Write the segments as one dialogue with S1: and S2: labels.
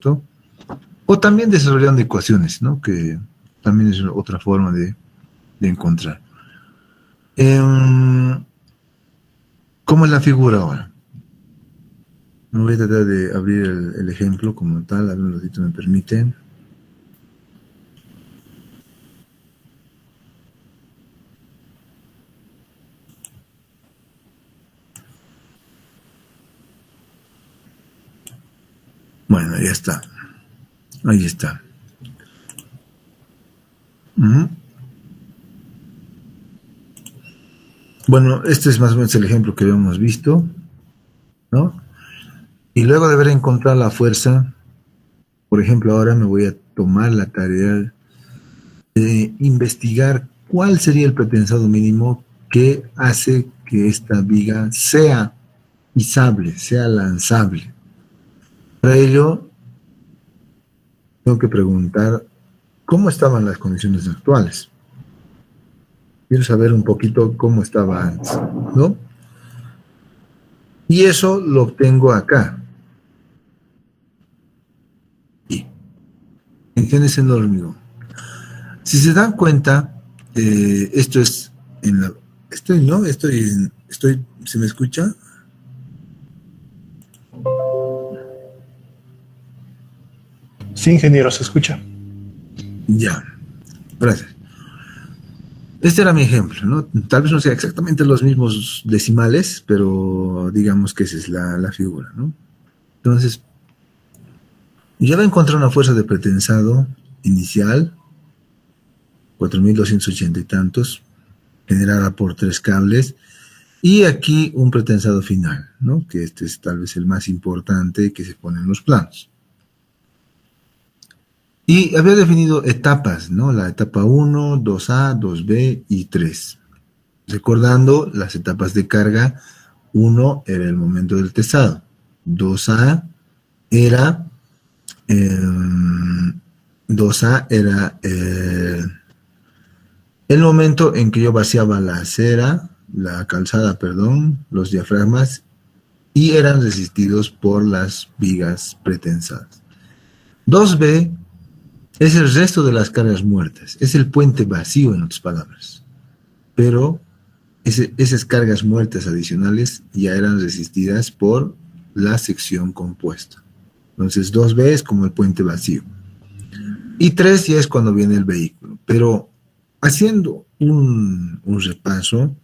S1: ¿cierto? O también desarrollando ecuaciones, ¿no? Que también es otra forma de encontrar. ¿Cómo es la figura ahora? Me voy a tratar de abrir el ejemplo como tal, a ver un ratito me permiten. Bueno, ya está. Ahí está. Bueno, este es más o menos el ejemplo que habíamos visto, ¿no? Y luego de haber encontrado la fuerza, por ejemplo, ahora me voy a tomar la tarea de investigar cuál sería el pretensado mínimo que hace que esta viga sea izable, sea lanzable. Para ello, tengo que preguntar cómo estaban las condiciones actuales. Quiero saber un poquito cómo estaba antes, ¿no? Y eso lo obtengo acá. Y tensiones en hormigón. Si se dan cuenta, esto es en la... ¿Se me escucha?
S2: Sí, ingeniero, se escucha.
S1: Ya, gracias. Este era mi ejemplo, ¿no? Tal vez no sea exactamente los mismos decimales, pero digamos que esa es la figura, ¿no? Entonces, ya va a encontrar una fuerza de pretensado inicial, 4.280 y tantos, generada por 3 cables, y aquí un pretensado final, ¿no? Que este es tal vez el más importante que se pone en los planos. Y había definido etapas, ¿no? La etapa 1, 2A, 2B y 3. Recordando las etapas de carga, 1 era el momento del tesado, 2A era, 2A era el momento en que yo vaciaba la calzada, perdón, los diafragmas, y eran resistidos por las vigas pretensadas. 2B es el resto de las cargas muertas, es el puente vacío, en otras palabras. Pero esas cargas muertas adicionales ya eran resistidas por la sección compuesta. Entonces 2B es como el puente vacío. Y 3 ya es cuando viene el vehículo. Pero haciendo un repaso,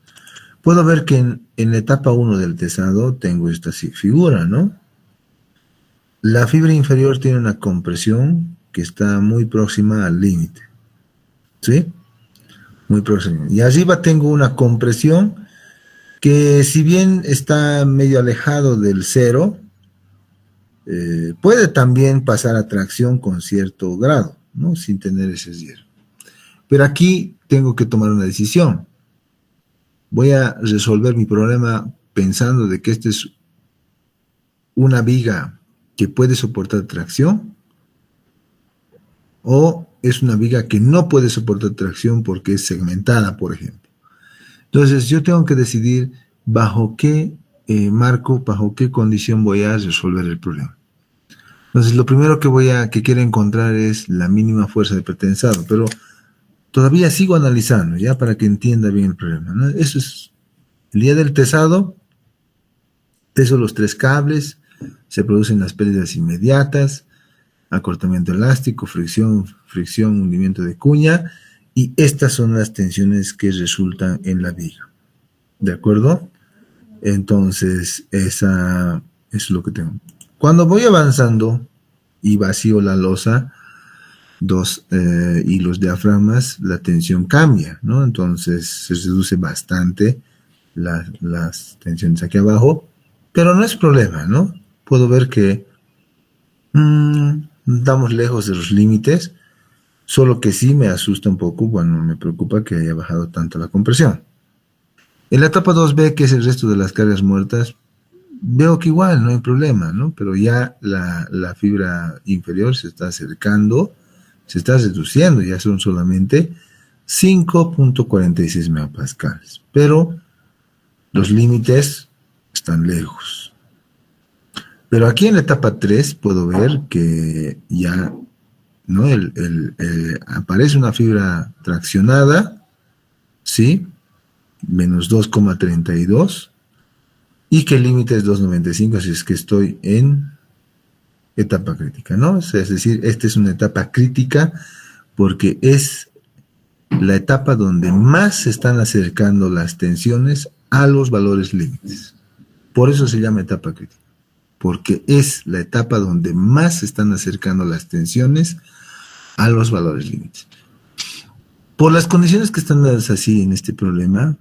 S1: puedo ver que en la etapa 1 del tesado tengo esta figura, ¿no? La fibra inferior tiene una compresión que está muy próxima al límite, ¿sí? Muy próxima. Y arriba tengo una compresión que, si bien está medio alejado del cero, puede también pasar a tracción con cierto grado, ¿no? Sin tener ese cierre. Pero aquí tengo que tomar una decisión. Voy a resolver mi problema pensando de que esta es una viga que puede soportar tracción, o es una viga que no puede soportar tracción porque es segmentada, por ejemplo. Entonces yo tengo que decidir bajo qué marco, bajo qué condición voy a resolver el problema. Entonces lo primero que quiero encontrar es la mínima fuerza de pretensado, pero todavía sigo analizando, ya, para que entienda bien el problema, ¿no? Eso es el día del tesado. Teso los 3 cables, se producen las pérdidas inmediatas, acortamiento elástico, fricción, hundimiento de cuña, y estas son las tensiones que resultan en la viga. ¿De acuerdo? Entonces, esa es lo que tengo. Cuando voy avanzando y vacío la losa y los diafragmas, la tensión cambia, ¿no? Entonces se reduce bastante las tensiones aquí abajo, pero no es problema, ¿no? Puedo ver que estamos lejos de los límites, solo que sí me asusta un poco, bueno, me preocupa que haya bajado tanto la compresión. En la etapa 2B, que es el resto de las cargas muertas, veo que igual no hay problema, ¿no? Pero ya la fibra inferior se está acercando, se está reduciendo, ya son solamente 5.46 megapascales, pero los límites están lejos. Pero aquí en la etapa 3 puedo ver que ya, ¿no? Aparece una fibra traccionada, ¿sí? Menos 2,32 y que el límite es 2,95, así es que estoy en etapa crítica, ¿no? Es decir, esta es una etapa crítica porque es la etapa donde más se están acercando las tensiones a los valores límites. Por eso se llama etapa crítica, porque es la etapa donde más se están acercando las tensiones a los valores límites. Por las condiciones que están dadas así en este problema,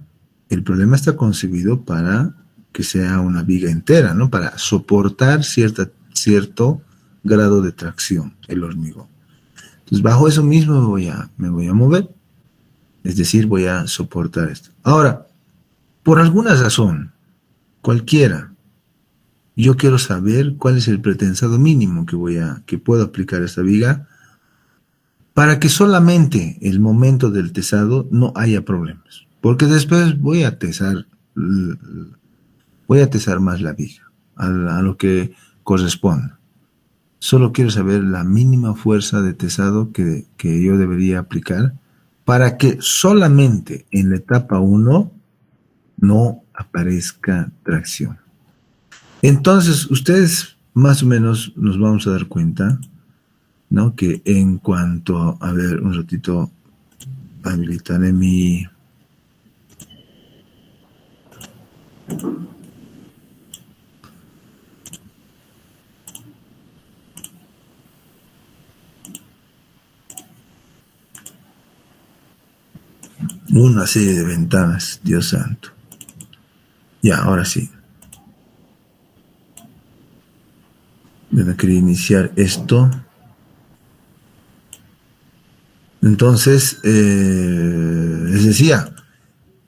S1: el problema está concebido para que sea una viga entera, ¿no? Para soportar cierto grado de tracción, el hormigón. Entonces, bajo eso mismo me voy a mover, es decir, voy a soportar esto. Ahora, por alguna razón, cualquiera, yo quiero saber cuál es el pretensado mínimo que puedo aplicar a esta viga para que solamente el momento del tesado no haya problemas. Porque después voy a tesar más la viga a lo que corresponda. Solo quiero saber la mínima fuerza de tesado que yo debería aplicar para que solamente en la etapa 1 no aparezca tracción. Entonces, ustedes más o menos nos vamos a dar cuenta, ¿no? Que en cuanto a ver, un ratito, habilitaré mi... una serie de ventanas, Dios santo. Ya, ahora sí. Yo quería iniciar esto. Entonces, les decía,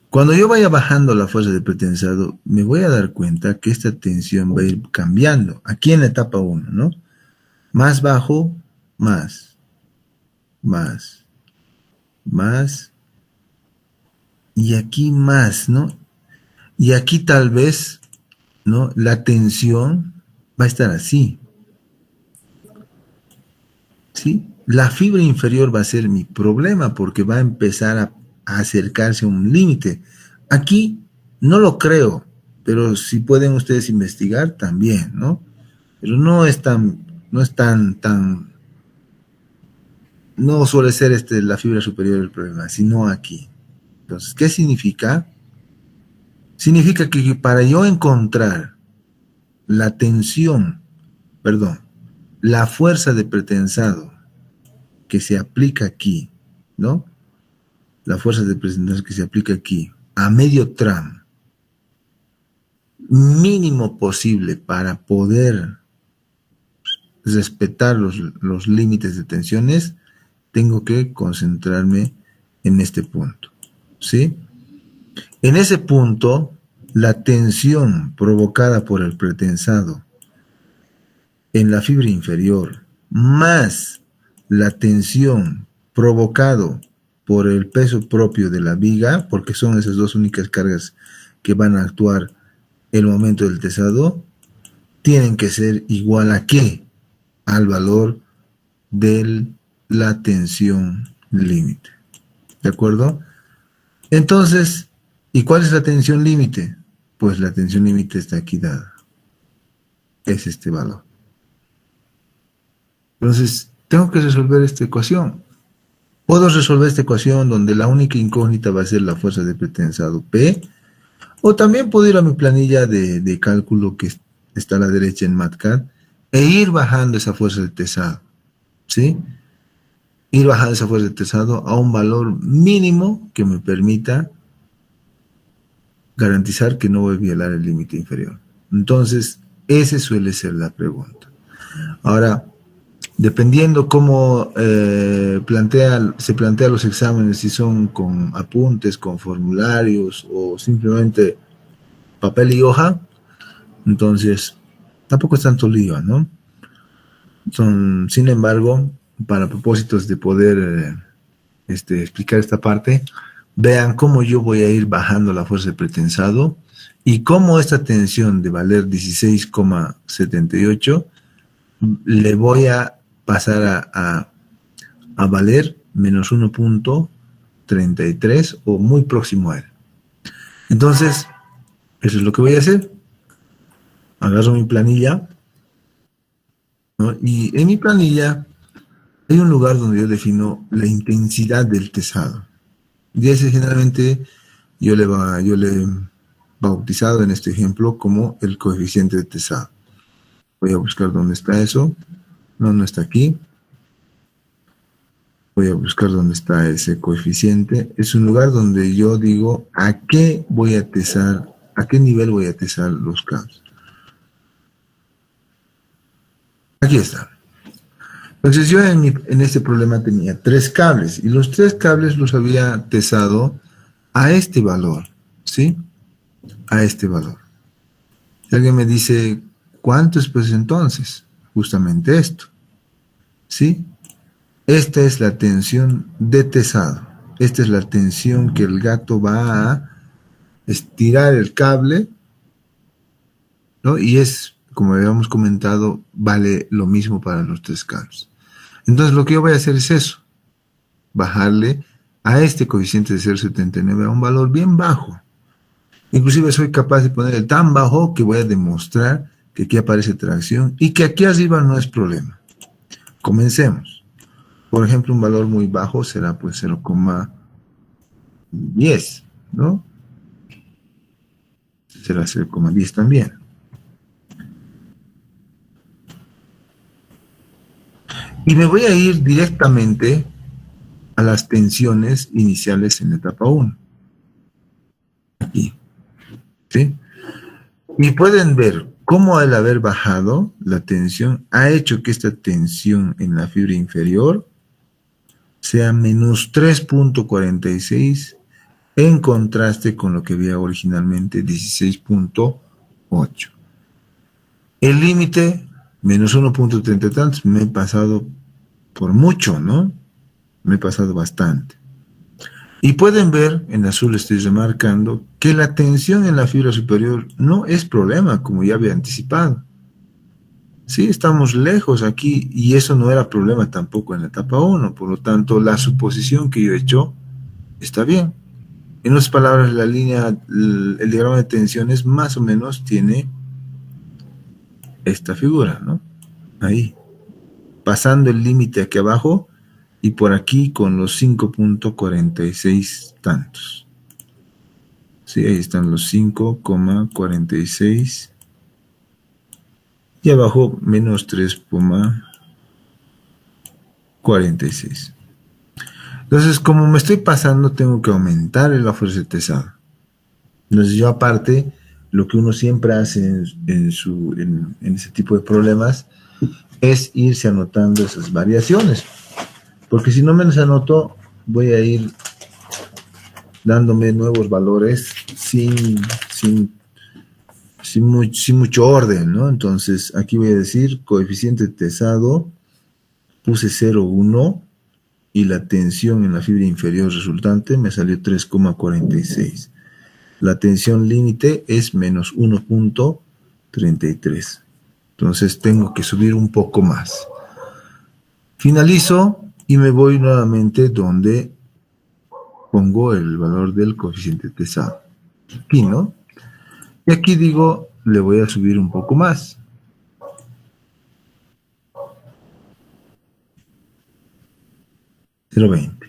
S1: cuando yo vaya bajando la fuerza de pretensado, me voy a dar cuenta que esta tensión va a ir cambiando. Aquí en la etapa 1, ¿no? Más bajo, más. Y aquí más, ¿no? Y aquí tal vez, ¿no? La tensión va a estar así. ¿Sí? La fibra inferior va a ser mi problema porque va a empezar a acercarse a un límite. Aquí no lo creo, pero si pueden ustedes investigar también, ¿no? Pero no suele ser la fibra superior el problema, sino aquí. Entonces, ¿qué significa? Significa que para yo encontrar la fuerza de pretensado que se aplica aquí, ¿no? La fuerza de pretensado que se aplica aquí, a medio tramo, mínimo posible para poder respetar los límites de tensiones, tengo que concentrarme en este punto, ¿sí? En ese punto, la tensión provocada por el pretensado en la fibra inferior, más la tensión provocado por el peso propio de la viga, porque son esas dos únicas cargas que van a actuar en el momento del tesado, tienen que ser igual a ¿qué? Al valor de la tensión límite. ¿De acuerdo? Entonces, ¿y cuál es la tensión límite? Pues la tensión límite está aquí dada. Es este valor. Entonces, tengo que resolver esta ecuación. Puedo resolver esta ecuación donde la única incógnita va a ser la fuerza de pretensado P, o también puedo ir a mi planilla de cálculo que está a la derecha en MATCAD e ir bajando esa fuerza de tesado, ¿sí? Ir bajando esa fuerza de tesado a un valor mínimo que me permita garantizar que no voy a violar el límite inferior. Entonces, esa suele ser la pregunta. Ahora, dependiendo cómo se plantea los exámenes, si son con apuntes, con formularios o simplemente papel y hoja, entonces tampoco es tanto lío, ¿no? Sin embargo, para propósitos de poder explicar esta parte, Vean cómo yo voy a ir bajando la fuerza de pretensado y cómo esta tensión de valer 16,78 le voy a pasar a valer menos 1,33 o muy próximo a él. Entonces, eso es lo que voy a hacer. Agarro mi planilla, ¿no? Y en mi planilla hay un lugar donde yo defino la intensidad del tesado. Y ese generalmente yo le he bautizado en este ejemplo como el coeficiente de tesado. Voy a buscar dónde está eso. No está aquí. Voy a buscar dónde está ese coeficiente. Es un lugar donde yo digo a qué voy a tesar, a qué nivel voy a tesar los cables. Aquí está. Entonces yo en este problema tenía 3 cables y los 3 cables los había tesado a este valor, ¿sí? A este valor. Y alguien me dice, ¿cuánto es pues entonces? Justamente esto, ¿sí? Esta es la tensión de tesado. Esta es la tensión que el gato va a estirar el cable, ¿no? Y es, como habíamos comentado, vale lo mismo para los 3 cables. Entonces lo que yo voy a hacer es eso, bajarle a este coeficiente de 0,79 a un valor bien bajo. Inclusive soy capaz de ponerle tan bajo que voy a demostrar que aquí aparece tracción y que aquí arriba no es problema. Comencemos. Por ejemplo, un valor muy bajo será pues 0,10, ¿no? Será 0,10 también. Y me voy a ir directamente a las tensiones iniciales en la etapa 1. Aquí. ¿Sí? Y pueden ver cómo al haber bajado la tensión ha hecho que esta tensión en la fibra inferior sea menos 3,46 en contraste con lo que había originalmente 16,8. El límite menos 1,30 y tantos, me he pasado por mucho, ¿no? Me he pasado bastante. Y pueden ver, en azul estoy remarcando, que la tensión en la fibra superior no es problema, como ya había anticipado. Sí, estamos lejos aquí y eso no era problema tampoco en la etapa 1, por lo tanto la suposición que yo he hecho está bien. En otras palabras, la línea, el diagrama de tensiones más o menos tiene esta figura, ¿no? Ahí, pasando el límite aquí abajo y por aquí con los 5,46 tantos. Sí, ahí están los 5,46 y abajo menos 3,46. Entonces, como me estoy pasando, tengo que aumentar la fuerza de tesado. Entonces, yo aparte, lo que uno siempre hace en ese tipo de problemas es irse anotando esas variaciones. Porque si no me las anoto, voy a ir dándome nuevos valores sin mucho orden, ¿no? Entonces, aquí voy a decir coeficiente de tesado, puse 0,1 y la tensión en la fibra inferior resultante me salió 3,46. La tensión límite es menos 1,33. Entonces, tengo que subir un poco más. Finalizo y me voy nuevamente donde pongo el valor del coeficiente de tesado. Aquí, ¿no? Y aquí digo, le voy a subir un poco más. 0,20.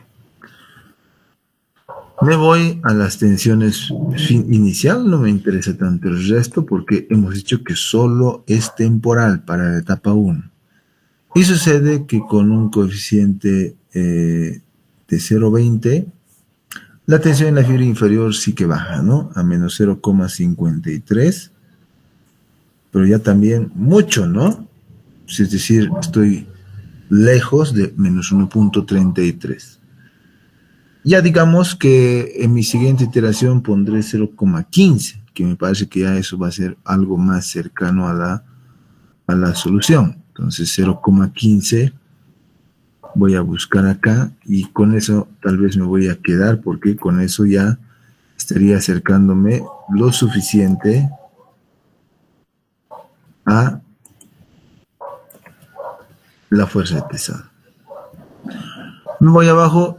S1: Me voy a las tensiones inicial, no me interesa tanto el resto porque hemos dicho que solo es temporal para la etapa 1. Y sucede que con un coeficiente de 0,20, la tensión en la fibra inferior sí que baja, ¿no? A menos 0,53, pero ya también mucho, ¿no? Es decir, estoy lejos de menos 1,33. Ya digamos que en mi siguiente iteración pondré 0,15, que me parece que ya eso va a ser algo más cercano a la solución. Entonces 0,15 Voy a buscar acá y con eso tal vez me voy a quedar porque con eso ya estaría acercándome lo suficiente a la fuerza de pesado. Me voy abajo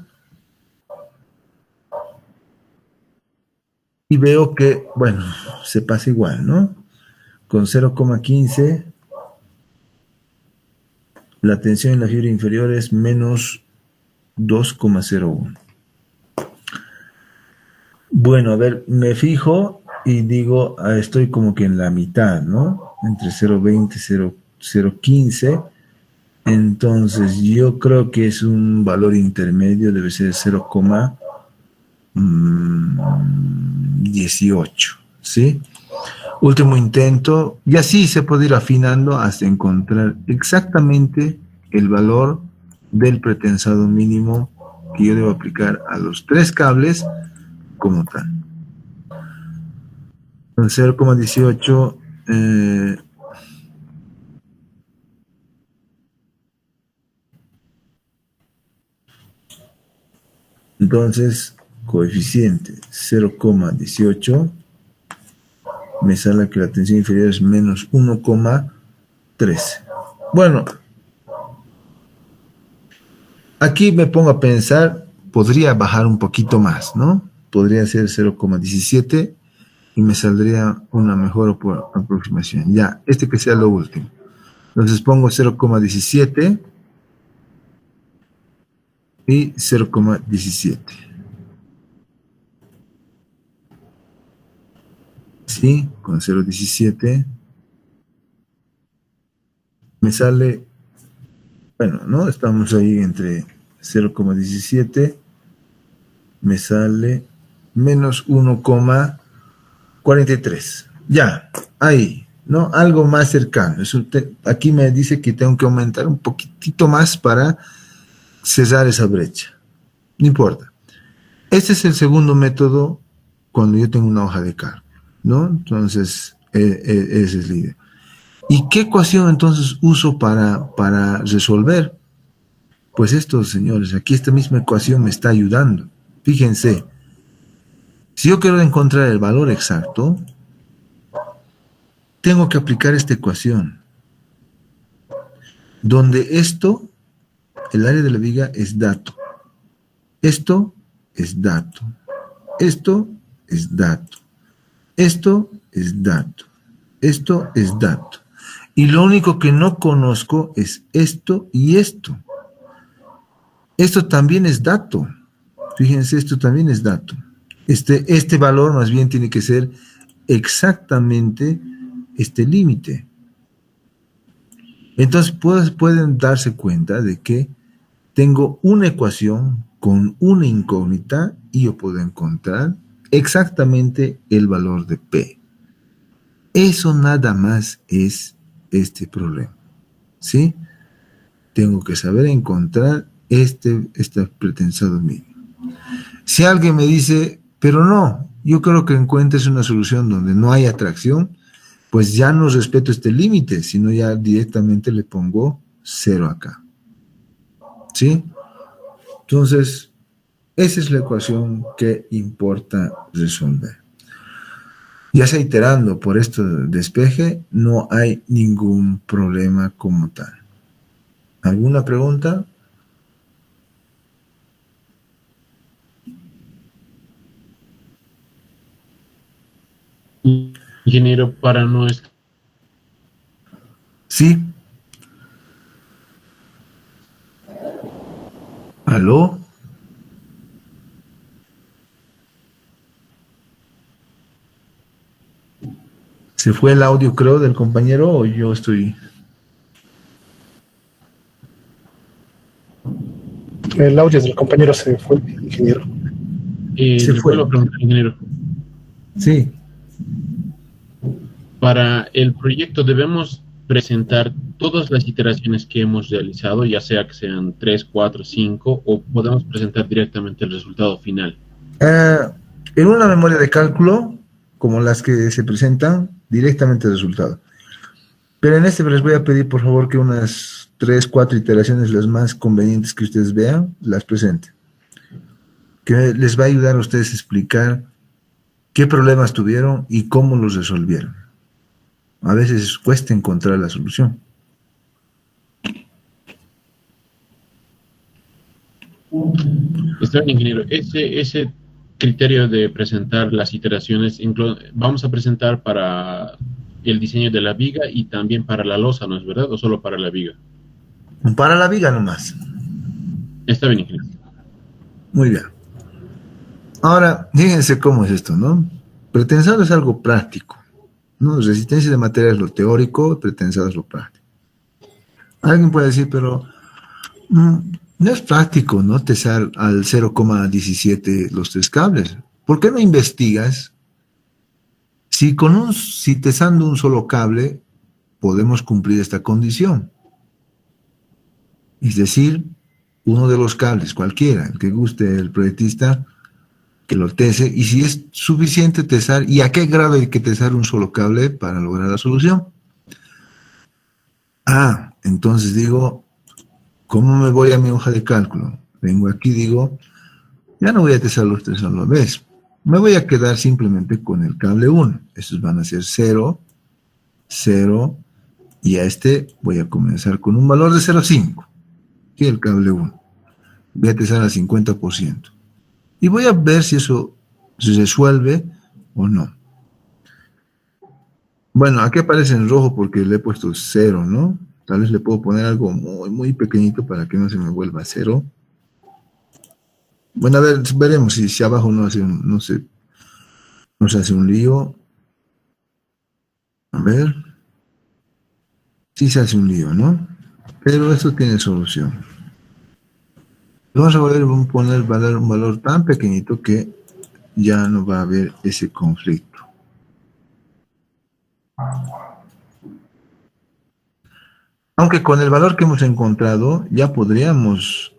S1: y veo que, bueno, se pasa igual, ¿no? Con 0,15 la tensión en la fibra inferior es menos 2,01. Bueno, a ver, me fijo y digo, estoy como que en la mitad, ¿no? Entre 0,20 y 0,15. Entonces, yo creo que es un valor intermedio, debe ser 0,18, ¿sí? Último intento, y así se puede ir afinando hasta encontrar exactamente el valor del pretensado mínimo que yo debo aplicar a los 3 cables como tal. Con 0,18 entonces coeficiente 0,18 me sale que la tensión inferior es menos 1,13. Bueno, aquí me pongo a pensar, podría bajar un poquito más, ¿no? Podría ser 0,17 y me saldría una mejor aproximación. Ya, que sea lo último. Entonces pongo 0,17 y 0,17. Sí, con 0,17 me sale, bueno, ¿no? Estamos ahí entre 0,17, me sale menos 1,43. Ya, ahí, ¿no? Algo más cercano. Aquí me dice que tengo que aumentar un poquitito más para cesar esa brecha. No importa. Este es el segundo método cuando yo tengo una hoja de cálculo, ¿no? Entonces, esa es la idea. ¿Y qué ecuación entonces uso para resolver? Pues esto, señores, aquí esta misma ecuación me está ayudando. Fíjense, si yo quiero encontrar el valor exacto, tengo que aplicar esta ecuación, donde esto, el área de la viga es dato. Esto es dato. Esto es dato. Esto es dato. Esto es dato. Y lo único que no conozco es esto y esto. Esto también es dato. Fíjense, esto también es dato. Este valor más bien tiene que ser exactamente este límite. Entonces pueden darse cuenta de que tengo una ecuación con una incógnita y yo puedo encontrar exactamente el valor de P. Eso nada más es este problema, ¿sí? Tengo que saber encontrar este pretensado mínimo. Si alguien me dice, pero no, yo creo que encuentres una solución donde no hay atracción, pues ya no respeto este límite, sino ya directamente le pongo 0 acá, ¿sí? Entonces, esa es la ecuación que importa resolver. Ya sea iterando por esto de despeje, no hay ningún problema como tal. ¿Alguna pregunta?
S3: Ingeniero, para nuestro...
S1: Sí. ¿Aló? ¿Se fue el audio, creo, del compañero o yo estoy...?
S2: El audio del compañero se fue, ingeniero.
S1: Se fue.
S3: Vuelvo a preguntar, ingeniero.
S1: Sí.
S3: Para el proyecto debemos presentar todas las iteraciones que hemos realizado, ya sea que sean 3, 4, 5, o podemos presentar directamente el resultado final.
S1: En una memoria de cálculo, como las que se presentan, directamente el resultado. Pero en este les voy a pedir, por favor, que unas 3, 4 iteraciones, las más convenientes que ustedes vean, las presenten. Que les va a ayudar a ustedes a explicar qué problemas tuvieron y cómo los resolvieron. A veces cuesta encontrar la solución.
S3: Está bien, ingeniero. Ese criterio de presentar las iteraciones, vamos a presentar para el diseño de la viga y también para la losa, ¿no es verdad? ¿O solo para la viga?
S1: Para la viga nomás.
S3: Está bien, ingeniero.
S1: Muy bien. Ahora, fíjense cómo es esto, ¿no? Pretensado es algo práctico, ¿no? Resistencia de materia es lo teórico, pretensado es lo práctico. Alguien puede decir, pero no es práctico, ¿no? Tesar al 0,17 los 3 cables. ¿Por qué no investigas si tesando un solo cable podemos cumplir esta condición? Es decir, uno de los cables, cualquiera, el que guste el proyectista, que lo tese, y si es suficiente tesar, y a qué grado hay que tesar un solo cable para lograr la solución. Entonces digo, ¿cómo me voy a mi hoja de cálculo? Vengo aquí y digo, ya no voy a tesar los 3 a la vez, me voy a quedar simplemente con el cable 1. Estos van a ser 0, 0, y a este voy a comenzar con un valor de 0,5, que es el cable 1. Voy a tesar al 50%. Y voy a ver si eso se resuelve o no. Bueno, aquí aparece en rojo porque le he puesto 0, ¿no? Tal vez le puedo poner algo muy, muy pequeñito para que no se me vuelva 0. Bueno, a ver, veremos si abajo no se hace un lío. A ver. Sí se hace un lío, ¿no? Pero esto tiene solución. Vamos a volver a poner un valor tan pequeñito que ya no va a haber ese conflicto. Aunque con el valor que hemos encontrado ya podríamos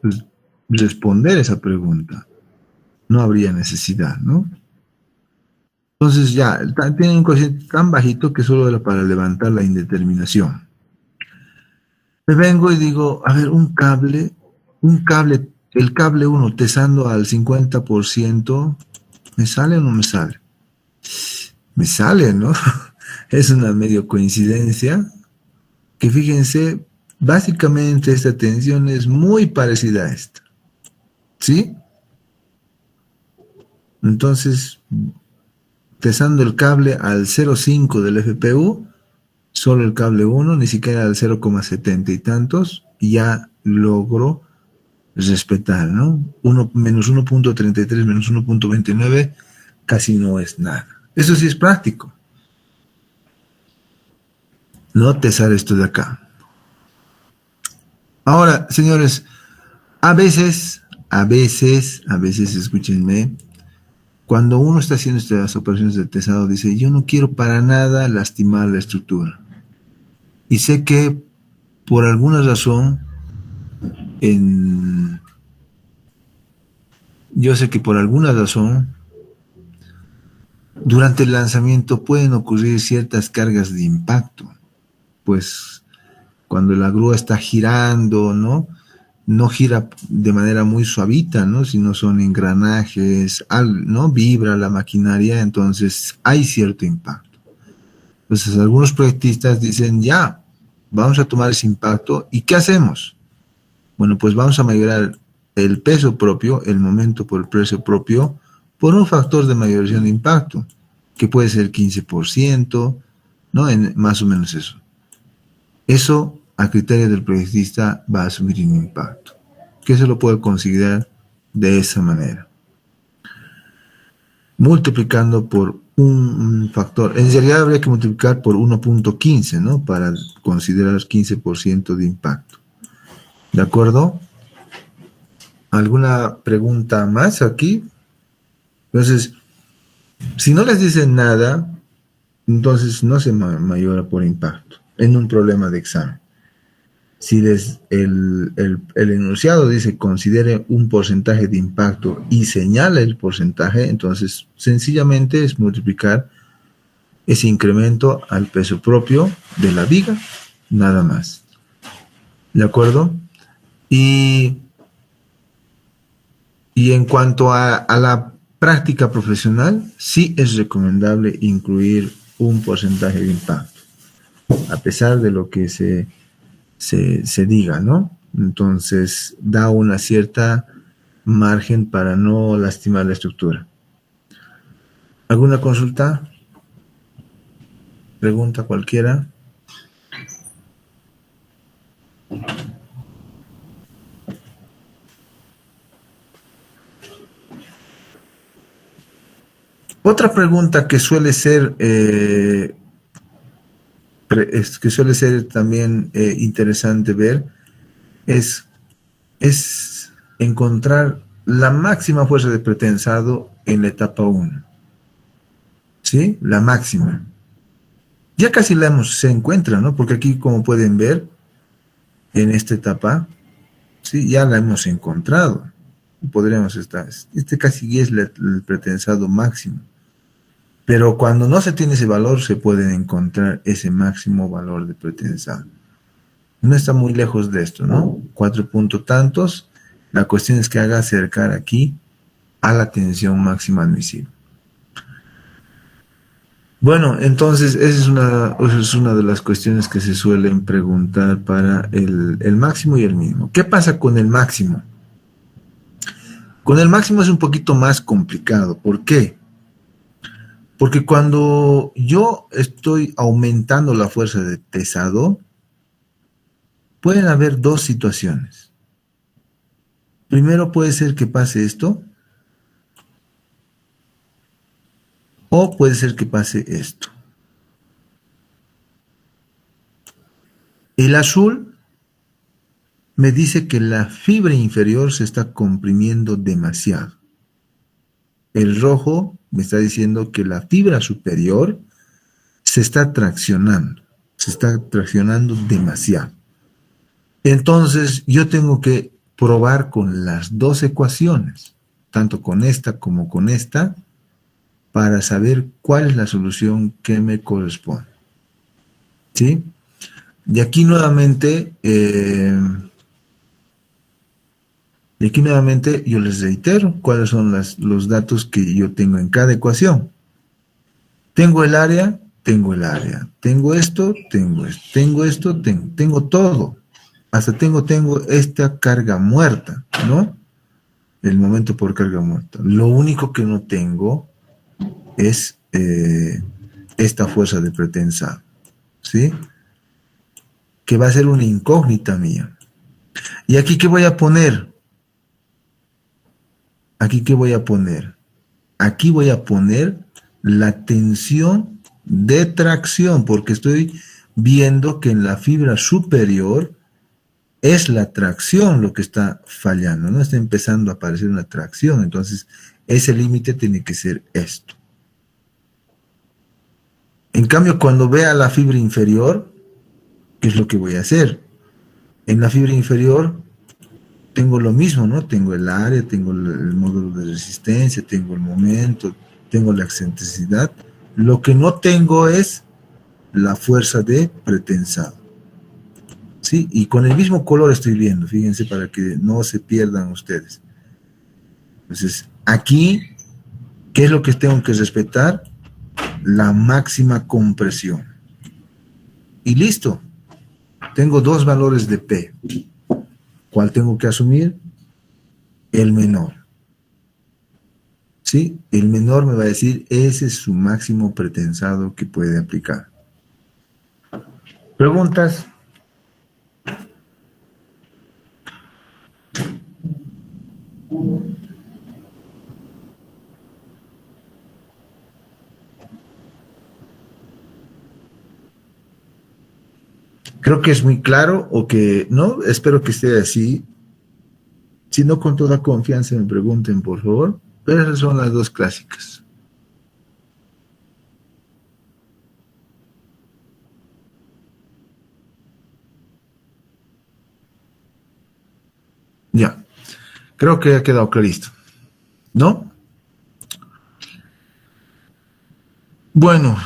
S1: responder esa pregunta. No habría necesidad, ¿no? Entonces ya, tiene un cociente tan bajito que solo era para levantar la indeterminación. Me vengo y digo, a ver, el cable 1 tesando al 50%, ¿me sale o no me sale? Me sale, ¿no? Es una medio coincidencia, que fíjense, básicamente esta tensión es muy parecida a esta, ¿sí? Entonces, tesando el cable al 0,5 del FPU, solo el cable 1, ni siquiera al 0,70 y tantos, ya logro respetar, ¿no? Menos 1.33 menos 1.29 casi no es nada. Eso sí es práctico. No tesar esto de acá. Ahora, señores, a veces, escúchenme, cuando uno está haciendo estas operaciones de tesado, dice, yo no quiero para nada lastimar la estructura. Y sé que por alguna razón, durante el lanzamiento pueden ocurrir ciertas cargas de impacto. Pues cuando la grúa está girando, no gira de manera muy suavita, ¿no? Sino son engranajes, ¿no? Vibra la maquinaria, entonces hay cierto impacto. Entonces algunos proyectistas dicen, ya, vamos a tomar ese impacto, ¿y qué hacemos? Bueno, pues vamos a mayorar el peso propio, el momento por el peso propio, por un factor de mayoración de impacto, que puede ser 15%, ¿no? Más o menos eso. Eso, a criterio del proyectista, va a asumir un impacto, que se lo puede considerar de esa manera. Multiplicando por un factor, en realidad habría que multiplicar por 1.15, ¿no? Para considerar 15% de impacto. ¿De acuerdo? ¿Alguna pregunta más aquí? Entonces, si no les dicen nada, entonces no se mayora por impacto en un problema de examen. Si el enunciado dice considere un porcentaje de impacto y señala el porcentaje, entonces sencillamente es multiplicar ese incremento al peso propio de la viga, nada más. ¿De acuerdo? Y, y en cuanto a la práctica profesional, sí es recomendable incluir un porcentaje de impacto, a pesar de lo que se diga, ¿no? Entonces, da una cierta margen para no lastimar la estructura. ¿Alguna consulta? ¿Pregunta cualquiera? Otra pregunta que suele ser también interesante ver es encontrar la máxima fuerza de pretensado en la etapa 1. ¿Sí? La máxima. Ya casi se encuentra, ¿no? Porque aquí, como pueden ver, en esta etapa, ¿sí? Ya la hemos encontrado. Podríamos estar. Este casi es el pretensado máximo. Pero cuando no se tiene ese valor, se puede encontrar ese máximo valor de pretensado. No está muy lejos de esto, ¿no? 4 puntos tantos. La cuestión es que haga acercar aquí a la tensión máxima admisible. Bueno, entonces esa es una de las cuestiones que se suelen preguntar para el máximo y el mínimo. ¿Qué pasa con el máximo? Con el máximo es un poquito más complicado. ¿Por qué? Porque cuando yo estoy aumentando la fuerza de pesado, pueden haber dos situaciones. Primero puede ser que pase esto, o puede ser que pase esto. El azul me dice que la fibra inferior se está comprimiendo demasiado. El rojo me está diciendo que la fibra superior se está traccionando demasiado. Entonces yo tengo que probar con las dos ecuaciones, tanto con esta como con esta, para saber cuál es la solución que me corresponde. ¿Sí? Y aquí nuevamente yo les reitero cuáles son los datos que yo tengo en cada ecuación. Tengo el área, tengo esto, tengo todo. Hasta tengo esta carga muerta, ¿no? El momento por carga muerta. Lo único que no tengo es esta fuerza de pretensado, ¿sí? Que va a ser una incógnita mía. ¿Y aquí qué voy a poner? Aquí voy a poner la tensión de tracción, porque estoy viendo que en la fibra superior es la tracción lo que está fallando, ¿no? Está empezando a aparecer una tracción, entonces ese límite tiene que ser esto. En cambio, cuando vea la fibra inferior, ¿qué es lo que voy a hacer? En la fibra inferior tengo lo mismo, ¿no? Tengo el área, tengo el módulo de resistencia, tengo el momento, tengo la excentricidad. Lo que no tengo es la fuerza de pretensado. ¿Sí? Y con el mismo color estoy viendo, fíjense, para que no se pierdan ustedes. Entonces, aquí, ¿qué es lo que tengo que respetar? La máxima compresión. Y listo. Tengo dos valores de P. ¿Cuál tengo que asumir? El menor. ¿Sí? El menor me va a decir, ese es su máximo pretensado que puede aplicar. ¿Preguntas? Creo que es muy claro, o que no, espero que esté así. Si no, con toda confianza me pregunten, por favor. Pero esas son las dos clásicas. Ya, creo que ha quedado clarito, ¿no? Bueno,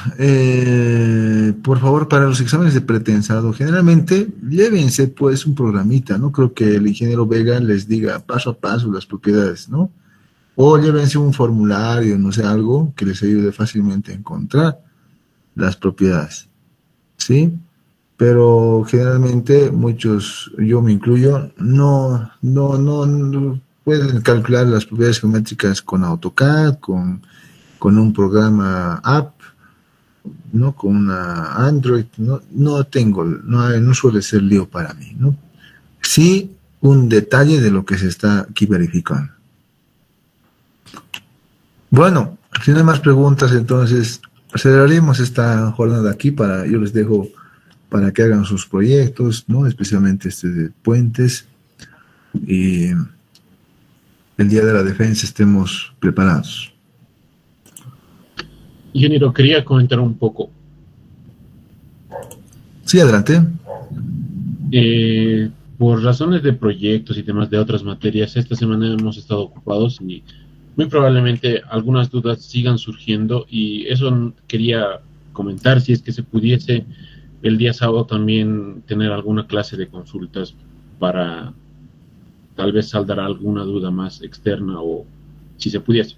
S1: por favor, para los exámenes de pretensado, generalmente llévense pues un programita, ¿no? Creo que el ingeniero Vega les diga paso a paso las propiedades, ¿no? O llévense un formulario, no sé, algo que les ayude fácilmente a encontrar las propiedades, ¿sí? Pero generalmente muchos, yo me incluyo, no pueden calcular las propiedades geométricas con AutoCAD, con un programa app, ¿no? Con una Android, no suele ser lío para mí, ¿no? Sí, un detalle de lo que se está aquí verificando. Bueno, si no hay más preguntas, entonces aceleraremos esta jornada aquí yo les dejo para que hagan sus proyectos, ¿no? Especialmente este de puentes, y el día de la defensa estemos preparados.
S3: Ingeniero, quería comentar un poco.
S1: Sí, adelante.
S3: Por razones de proyectos y temas de otras materias, esta semana hemos estado ocupados y muy probablemente algunas dudas sigan surgiendo, y eso quería comentar, si es que se pudiese el día sábado también tener alguna clase de consultas para tal vez saldar alguna duda más externa, o si se pudiese.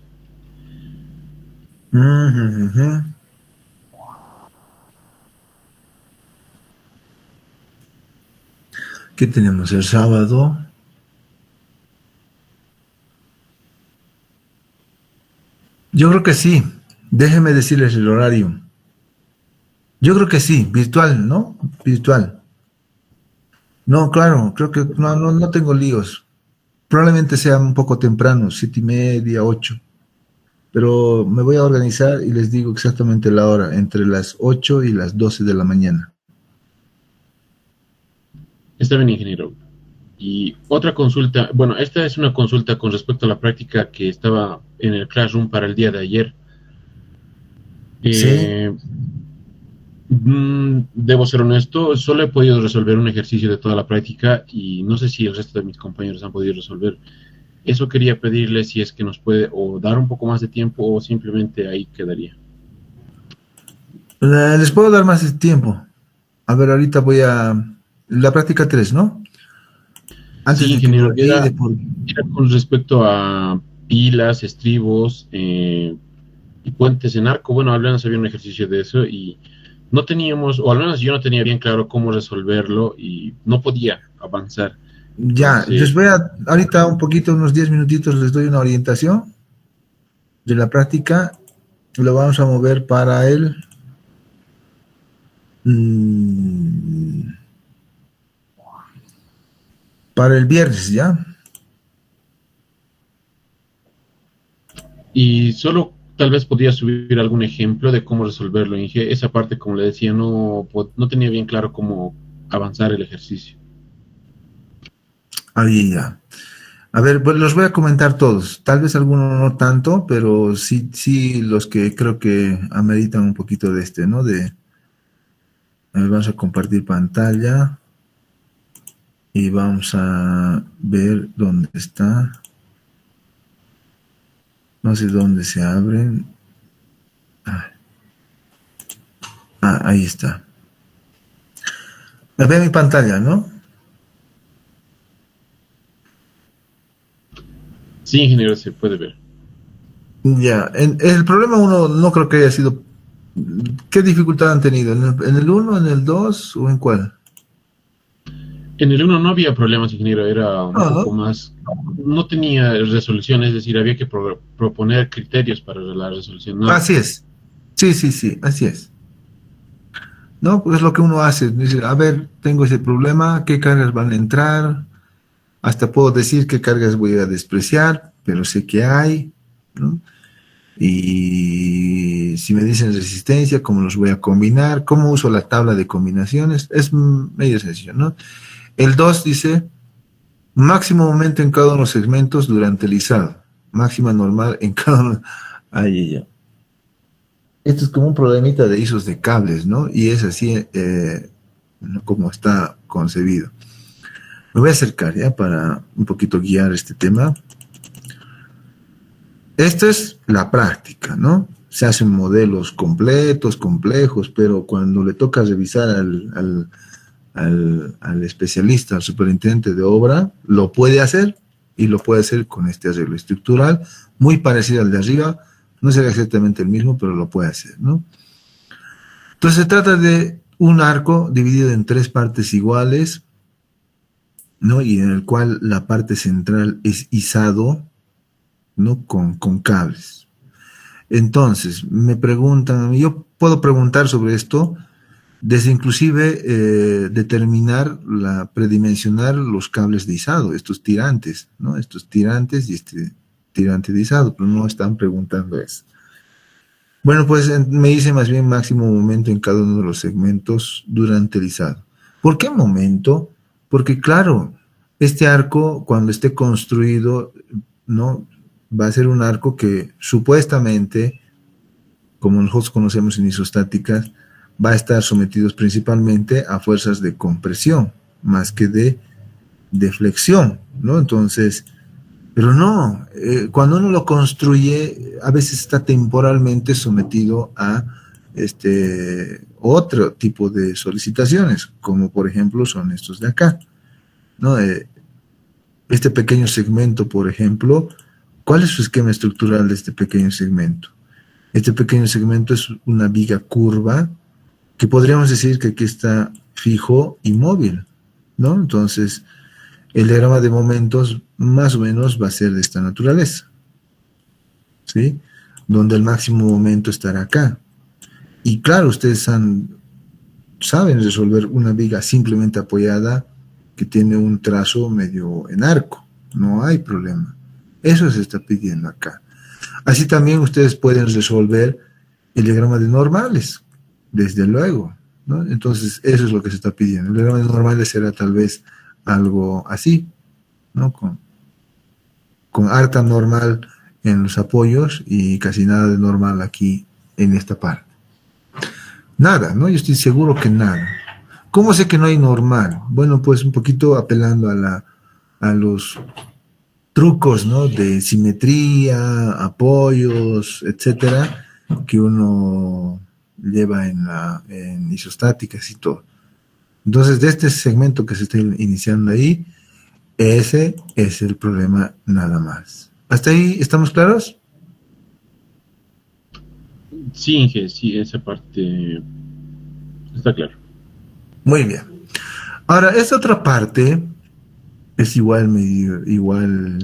S1: ¿Qué tenemos el sábado? Yo creo que sí. Déjenme decirles el horario. Yo creo que sí, virtual, ¿no? Virtual. No, claro, creo que no tengo líos. Probablemente sea un poco temprano, 7:30, 8. Pero me voy a organizar y les digo exactamente la hora, entre las 8 y las 12 de la mañana.
S3: Está bien, ingeniero. Y otra consulta, bueno, esta es una consulta con respecto a la práctica que estaba en el Classroom para el día de ayer.
S1: ¿Sí?
S3: Debo ser honesto, solo he podido resolver un ejercicio de toda la práctica y no sé si el resto de mis compañeros han podido resolver. Eso quería pedirle, si es que nos puede o dar un poco más de tiempo o simplemente ahí quedaría.
S1: Les puedo dar más tiempo. A ver, ahorita voy a... La práctica 3, ¿no? Antes
S3: Sí,
S1: de que me
S3: ingeniero,
S1: olvide
S3: era con respecto a pilas, estribos y puentes en arco. Bueno, al menos había un ejercicio de eso y no teníamos, o al menos yo no tenía bien claro cómo resolverlo y no podía avanzar.
S1: Ya, les
S3: Entonces,
S1: voy a... Ahorita un poquito, unos 10 minutitos, les doy una orientación de la práctica. Lo vamos a mover para para el viernes, ¿ya?
S3: y solo tal vez podía subir algún ejemplo de cómo resolverlo. Inge. Esa parte, como le decía, no tenía bien claro cómo avanzar el ejercicio.
S1: Ahí ya. A ver, pues los voy a comentar todos. Tal vez algunos no tanto, pero sí los que creo que ameritan un poquito de ¿no? A ver, vamos a compartir pantalla y vamos a ver dónde está. No sé dónde se abren. Ahí está. Ve mi pantalla, ¿no?
S3: Sí, ingeniero, se puede ver.
S1: Ya. El problema uno no creo que haya sido... ¿Qué dificultad han tenido? ¿En el 1, en el 2 o en cuál?
S3: En el 1 no había problemas, ingeniero, era un poco más, no tenía resolución, es decir, había que proponer criterios para la resolución. No.
S1: Así es. Sí, así es. No, pues es lo que uno hace. Dice, a ver, tengo ese problema, ¿qué cargas van a entrar? Hasta puedo decir qué cargas voy a despreciar, pero sé que hay, ¿no? Y si me dicen resistencia, ¿cómo los voy a combinar? ¿Cómo uso la tabla de combinaciones? Es medio sencillo, ¿no? El 2 dice, máximo momento en cada uno de los segmentos durante el izado. Máxima normal en cada uno. Ahí ya. Esto es como un problemita de ISOs de cables, ¿no? Y es así como está concebido. Me voy a acercar ya para un poquito guiar este tema. Esta es la práctica, ¿no? se hacen modelos completos, complejos, pero cuando le toca revisar al especialista, al superintendente de obra, lo puede hacer, y lo puede hacer con este arreglo estructural, muy parecido al de arriba, no será exactamente el mismo, pero lo puede hacer, ¿no? Entonces se trata de un arco dividido en 3 partes iguales, ¿no? Y en el cual la parte central es izado, ¿no? Con cables. Entonces, me preguntan, yo puedo preguntar sobre esto, desde inclusive predimensionar los cables de izado, estos tirantes, ¿no? Estos tirantes y este tirante de izado, pero no están preguntando eso. Bueno, pues me dice más bien máximo momento en cada uno de los segmentos durante el izado. ¿Por qué momento? Porque claro, este arco cuando esté construido, ¿no? Va a ser un arco que supuestamente, como nosotros conocemos en isostáticas, va a estar sometidos principalmente a fuerzas de compresión, más que de flexión, ¿no? Entonces, pero no, cuando uno lo construye, a veces está temporalmente sometido a otro tipo de solicitaciones, como por ejemplo son estos de acá, ¿no? Este pequeño segmento, por ejemplo, ¿cuál es su esquema estructural de este pequeño segmento? Este pequeño segmento es una viga curva, que podríamos decir que aquí está fijo y móvil, ¿no? Entonces, el diagrama de momentos más o menos va a ser de esta naturaleza, ¿sí? Donde el máximo momento estará acá. Y claro, ustedes saben resolver una viga simplemente apoyada que tiene un trazo medio en arco, no hay problema. Eso se está pidiendo acá. Así también ustedes pueden resolver el diagrama de normales, desde luego, ¿no? Entonces, eso es lo que se está pidiendo. El diagrama de normales será tal vez algo así, ¿no? Con harta normal en los apoyos y casi nada de normal aquí en esta parte. Nada, ¿no? Yo estoy seguro que nada. ¿Cómo sé que no hay normal? Bueno, pues un poquito apelando a los trucos, ¿no? De simetría, apoyos, etcétera, que uno lleva en isostáticas y todo. Entonces, de este segmento que se está iniciando ahí, ese es el problema nada más. ¿Hasta ahí estamos claros?
S3: Sí, Inge, sí, esa parte está claro.
S1: Muy bien. Ahora, esta otra parte es igual,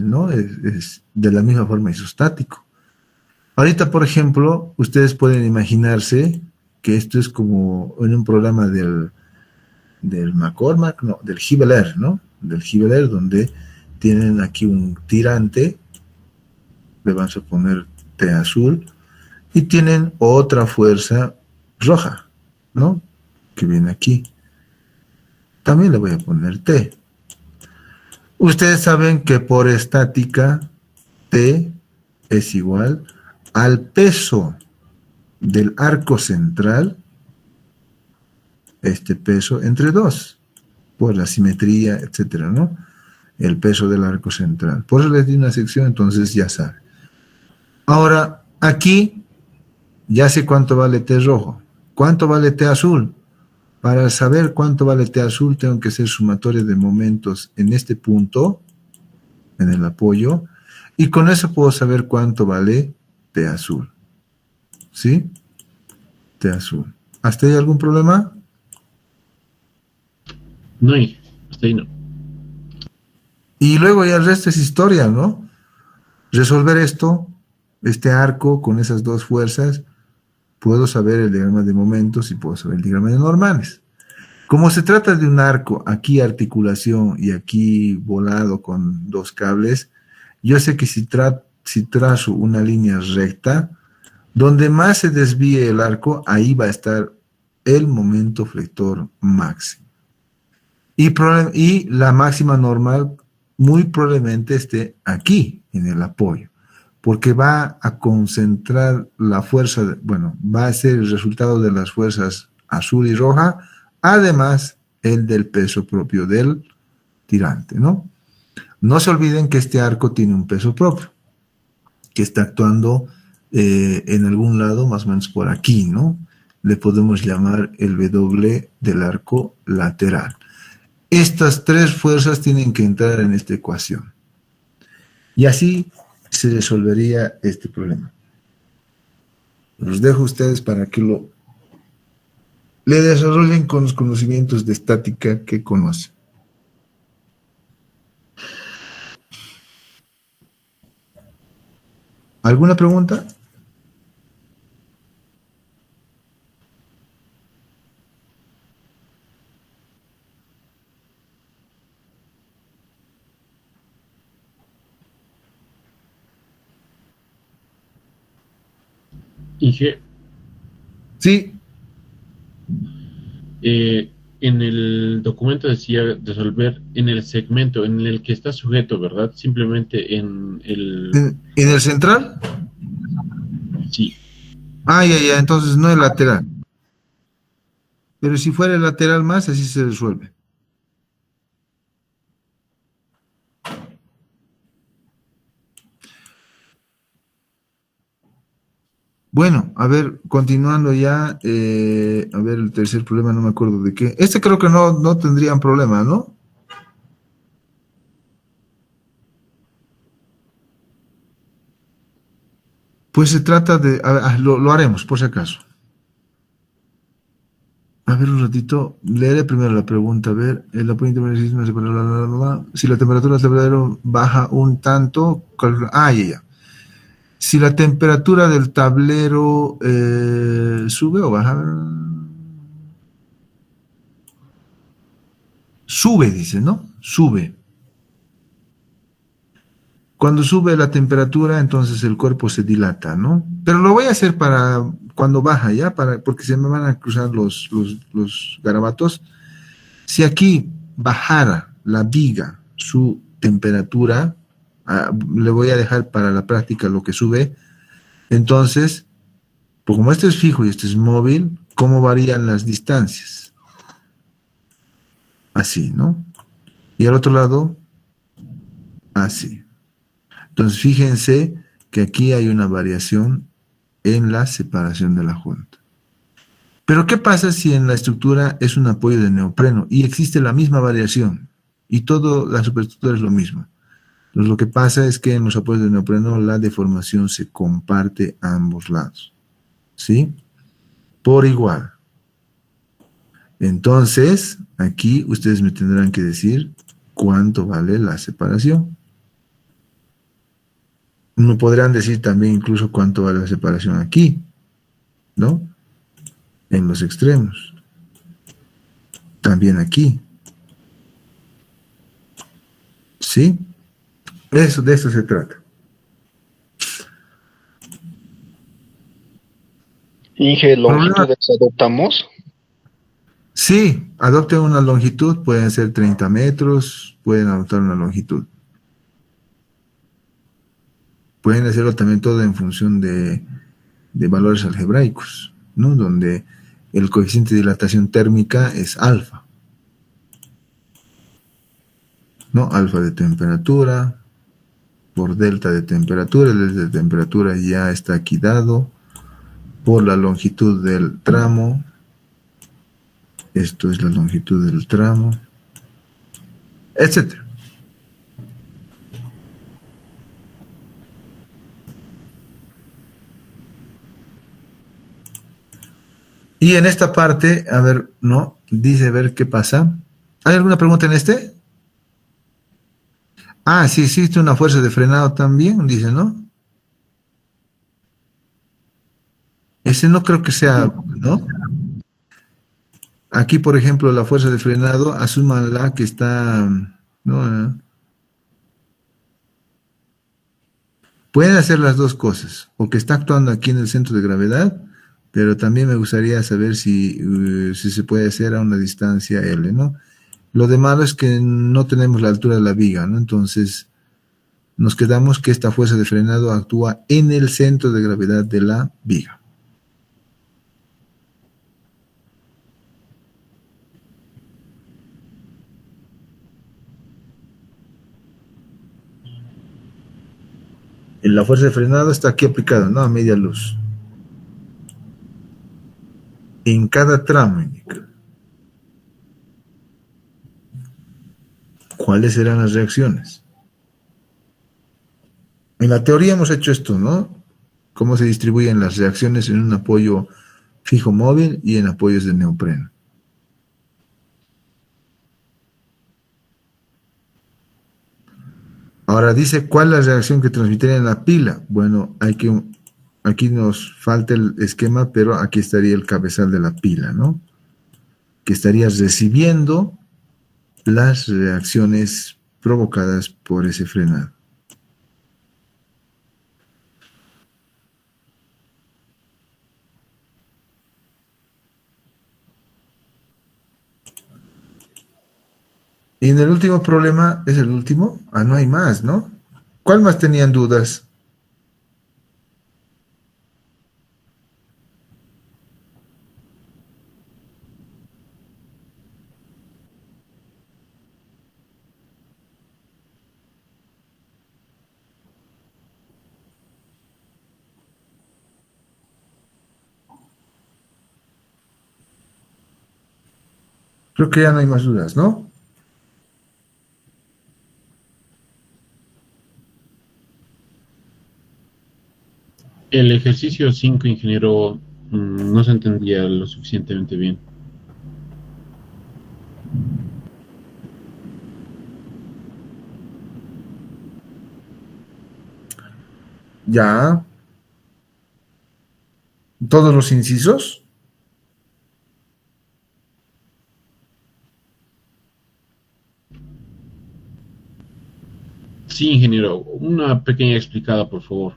S1: ¿no? Es de la misma forma isostático. Ahorita, por ejemplo, ustedes pueden imaginarse que esto es como en un programa del McCormack, no, del Gibeler, ¿no? Del Gibeler, donde tienen aquí un tirante, le vamos a poner T azul, y tienen otra fuerza roja, ¿no? Que viene aquí. También le voy a poner T. Ustedes saben que por estática, T es igual al peso del arco central, este peso entre 2, por la simetría, etcétera, ¿no? El peso del arco central. Por eso les di una sección, entonces ya saben. Ahora, aquí ya sé cuánto vale T rojo. ¿Cuánto vale T azul? Para saber cuánto vale T azul, tengo que hacer sumatoria de momentos en este punto, en el apoyo, y con eso puedo saber cuánto vale T azul. ¿Sí? T azul. ¿Hasta ahí algún problema?
S3: No, hasta ahí no.
S1: Y luego ya el resto es historia, ¿no? Resolver esto, este arco con esas dos fuerzas, puedo saber el diagrama de momentos y puedo saber el diagrama de normales. Como se trata de un arco, aquí articulación y aquí volado con dos cables, yo sé que si trazo una línea recta, donde más se desvíe el arco, ahí va a estar el momento flector máximo. Y la máxima normal muy probablemente esté aquí, en el apoyo, porque va a concentrar la fuerza, va a ser el resultado de las fuerzas azul y roja, además el del peso propio del tirante, ¿no? No se olviden que este arco tiene un peso propio, que está actuando en algún lado, más o menos por aquí, ¿no? Le podemos llamar el W del arco lateral. Estas tres fuerzas tienen que entrar en esta ecuación. Y así se resolvería este problema. Los dejo a ustedes para que le desarrollen con los conocimientos de estática que conocen. ¿Alguna pregunta?
S3: Inge,
S1: Sí,
S3: en el documento decía resolver en el segmento en el que está sujeto, ¿verdad? Simplemente en el...
S1: en el central.
S3: Sí.
S1: Ah, ya, entonces no es lateral. Pero si fuera el lateral más, así se resuelve. Bueno, a ver, continuando ya, a ver, el tercer problema, no me acuerdo de qué. Este creo que no tendrían problema, ¿no? Pues se trata de, lo haremos, por si acaso. A ver, un ratito, leeré primero la pregunta. A ver, el apoyo interno de si la temperatura del tablero baja un tanto, ya. Si la temperatura del tablero sube o baja, sube, dice, ¿no? Sube. Cuando sube la temperatura, entonces el cuerpo se dilata, ¿no? Pero lo voy a hacer para cuando baja, ¿ya? Porque se me van a cruzar los garabatos. Si aquí bajara la viga su temperatura, le voy a dejar para la práctica lo que sube, entonces, pues como este es fijo y este es móvil, ¿cómo varían las distancias? Así, ¿no? Y al otro lado, así. Entonces, fíjense que aquí hay una variación en la separación de la junta. Pero ¿qué pasa si en la estructura es un apoyo de neopreno y existe la misma variación y toda la superestructura es lo mismo? Entonces, lo que pasa es que en los apoyos de neopreno la deformación se comparte a ambos lados, ¿sí? Por igual. Entonces, aquí ustedes me tendrán que decir cuánto vale la separación. Me podrán decir también incluso cuánto vale la separación aquí, ¿no? En los extremos. También aquí. ¿Sí? Eso, de eso se trata.
S2: Inge,
S1: Problema.
S2: longitudes adoptamos.
S1: Sí, adopten una longitud, pueden ser 30 metros, pueden adoptar una longitud. Pueden hacerlo también todo en función de valores algebraicos, ¿no? Donde el coeficiente de dilatación térmica es alfa, ¿no? Alfa de temperatura por delta de temperatura, el delta de temperatura ya está aquí dado por la longitud del tramo, esto es la longitud del tramo, etcétera. Y en esta parte, a ver, no, dice, a ver qué pasa. ¿Hay alguna pregunta en este? Ah, sí existe una fuerza de frenado también, dice, ¿no? Ese no creo que sea, ¿no? Aquí, por ejemplo, la fuerza de frenado, asúmanla que está, ¿no? Pueden hacer las dos cosas, o que está actuando aquí en el centro de gravedad, pero también me gustaría saber si se puede hacer a una distancia L, ¿no? Lo de malo es que no tenemos la altura de la viga, ¿no? Entonces, nos quedamos que esta fuerza de frenado actúa en el centro de gravedad de la viga. La fuerza de frenado está aquí aplicada, ¿no? A media luz. En cada tramo indica. ¿Cuáles serán las reacciones? En la teoría hemos hecho esto, ¿no? Cómo se distribuyen las reacciones en un apoyo fijo móvil y en apoyos de neopreno. Ahora dice, ¿cuál es la reacción que transmitiría en la pila? Bueno, aquí nos falta el esquema, pero aquí estaría el cabezal de la pila, ¿no? Que estaría recibiendo las reacciones provocadas por ese frenado. Y en el último problema, ¿es el último? Ah, no hay más, ¿no? ¿Cuál más tenían dudas? Creo que ya no hay más dudas, ¿no?
S3: El ejercicio 5, ingeniero, no se entendía lo suficientemente bien.
S1: Ya. ¿Todos los incisos?
S3: Sí, ingeniero, una pequeña explicada, por favor.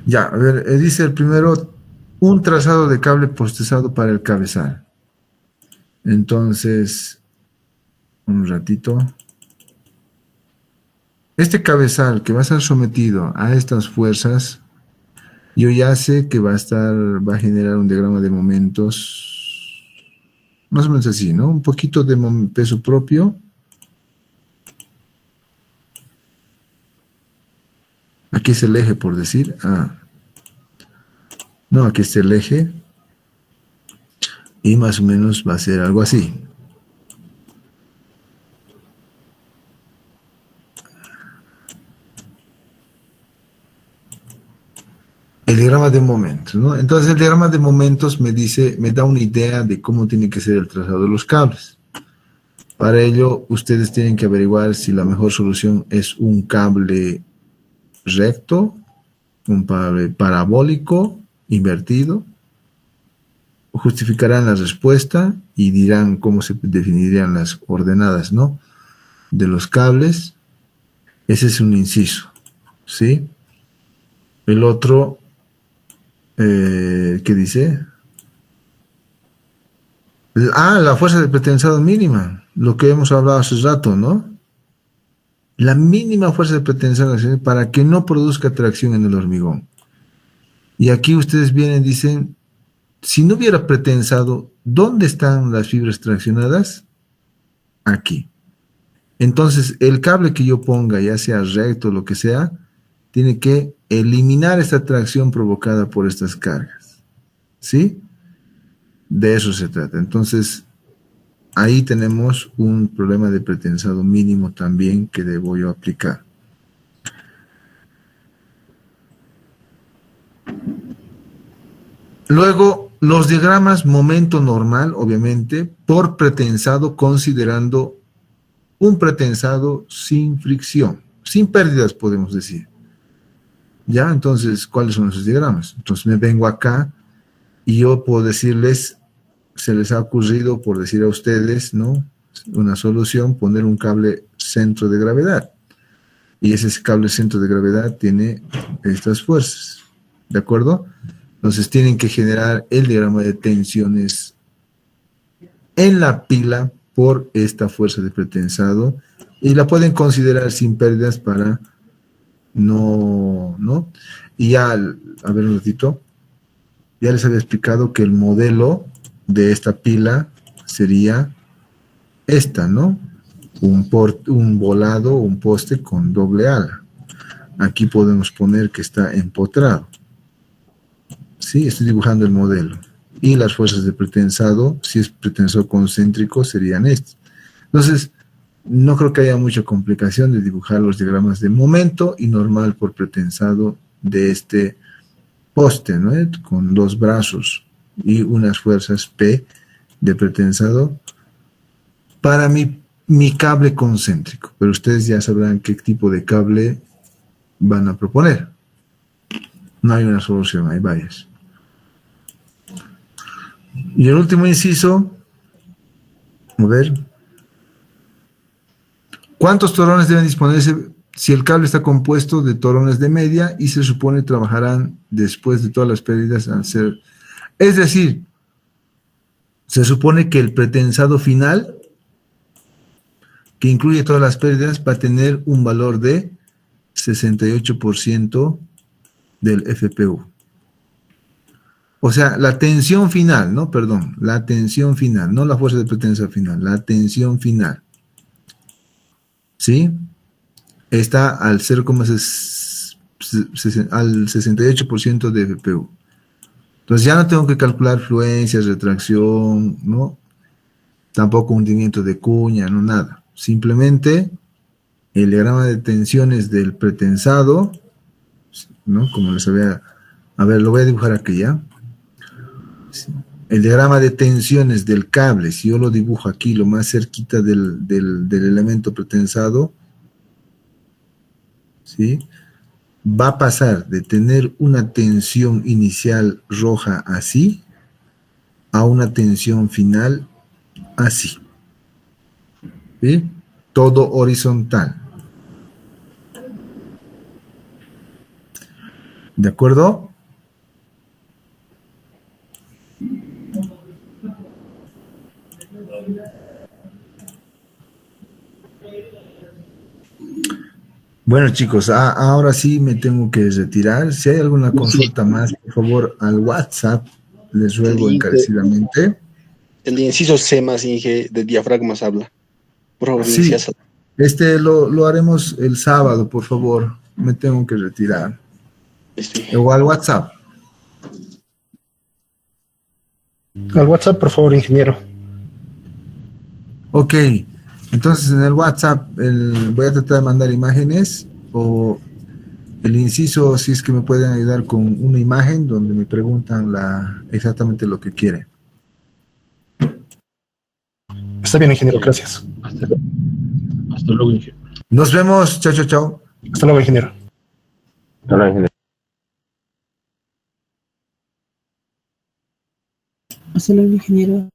S1: Ya, a ver, dice el primero, un trazado de cable postezado para el cabezal. Entonces, un ratito. Este cabezal que va a estar sometido a estas fuerzas, yo ya sé que va a generar un diagrama de momentos, más o menos así, ¿no? Un poquito de peso propio. Aquí es el eje, por decir. No, aquí está el eje. Y más o menos va a ser algo así. El diagrama de momentos, ¿no? Entonces el diagrama de momentos me da una idea de cómo tiene que ser el trazado de los cables. Para ello, ustedes tienen que averiguar si la mejor solución es un cable recto, un cable parabólico, invertido. Justificarán la respuesta y dirán cómo se definirían las ordenadas, ¿no? De los cables. Ese es un inciso, ¿sí? El otro, ¿qué dice? La fuerza de pretensado mínima, lo que hemos hablado hace rato, ¿no? La mínima fuerza de pretensado para que no produzca tracción en el hormigón. Y aquí ustedes vienen y dicen, si no hubiera pretensado, ¿dónde están las fibras traccionadas? Aquí. Entonces, el cable que yo ponga, ya sea recto o lo que sea, tiene que eliminar esta tracción provocada por estas cargas. ¿Sí? De eso se trata. Entonces, ahí tenemos un problema de pretensado mínimo también que debo yo aplicar. Luego, los diagramas momento normal, obviamente, por pretensado, considerando un pretensado sin fricción, sin pérdidas, podemos decir. ¿Ya? Entonces, ¿cuáles son esos diagramas? Entonces, me vengo acá y yo puedo decirles, se les ha ocurrido, por decir a ustedes, ¿no? Una solución, poner un cable centro de gravedad. Y ese cable centro de gravedad tiene estas fuerzas. ¿De acuerdo? Entonces tienen que generar el diagrama de tensiones en la pila por esta fuerza de pretensado y la pueden considerar sin pérdidas para no. Y ya, a ver un ratito, ya les había explicado que el modelo de esta pila sería esta, ¿no? un volado, un poste con doble ala. Aquí podemos poner que está empotrado. Sí, estoy dibujando el modelo. Y las fuerzas de pretensado, si es pretensor concéntrico, serían estas. Entonces, no creo que haya mucha complicación de dibujar los diagramas de momento y normal por pretensado de este poste, ¿no? Con dos brazos y unas fuerzas P de pretensado para mi cable concéntrico. Pero ustedes ya sabrán qué tipo de cable van a proponer. No hay una solución, hay varias. Y el último inciso, a ver, ¿cuántos torones deben disponerse si el cable está compuesto de torones de media y se supone trabajarán después de todas las pérdidas al ser? Es decir, se supone que el pretensado final, que incluye todas las pérdidas, va a tener un valor de 68% del FPU. O sea, la tensión final, no, perdón, la tensión final, no la fuerza de pretensado final, la tensión final, ¿sí? Está al 68% de FPU. Entonces ya no tengo que calcular fluencias, retracción, ¿no? Tampoco hundimiento de cuña, no nada. Simplemente el diagrama de tensiones del pretensado, ¿no? Como les había... A ver, lo voy a dibujar aquí ya. El diagrama de tensiones del cable, si yo lo dibujo aquí lo más cerquita del elemento pretensado, ¿sí? Va a pasar de tener una tensión inicial roja así a una tensión final así, ¿sí? Todo horizontal. ¿De acuerdo? Bueno, chicos, ahora sí me tengo que retirar. Si hay alguna consulta más, por favor, al WhatsApp, les ruego encarecidamente.
S2: El inciso C más Inge de diafragmas habla. Por favor,
S1: Sí,
S2: inicias.
S1: lo haremos el sábado, por favor. Me tengo que retirar. O al WhatsApp.
S4: Al WhatsApp, por favor, ingeniero.
S1: Ok, entonces en el WhatsApp voy a tratar de mandar imágenes o el inciso, si es que me pueden ayudar con una imagen donde me preguntan exactamente lo que quieren.
S4: Está bien, ingeniero, gracias.
S3: Hasta luego, ingeniero.
S1: Nos vemos, chao, chao, chao.
S4: Hasta luego, ingeniero.
S5: Hasta luego, ingeniero.
S6: Hasta luego, ingeniero.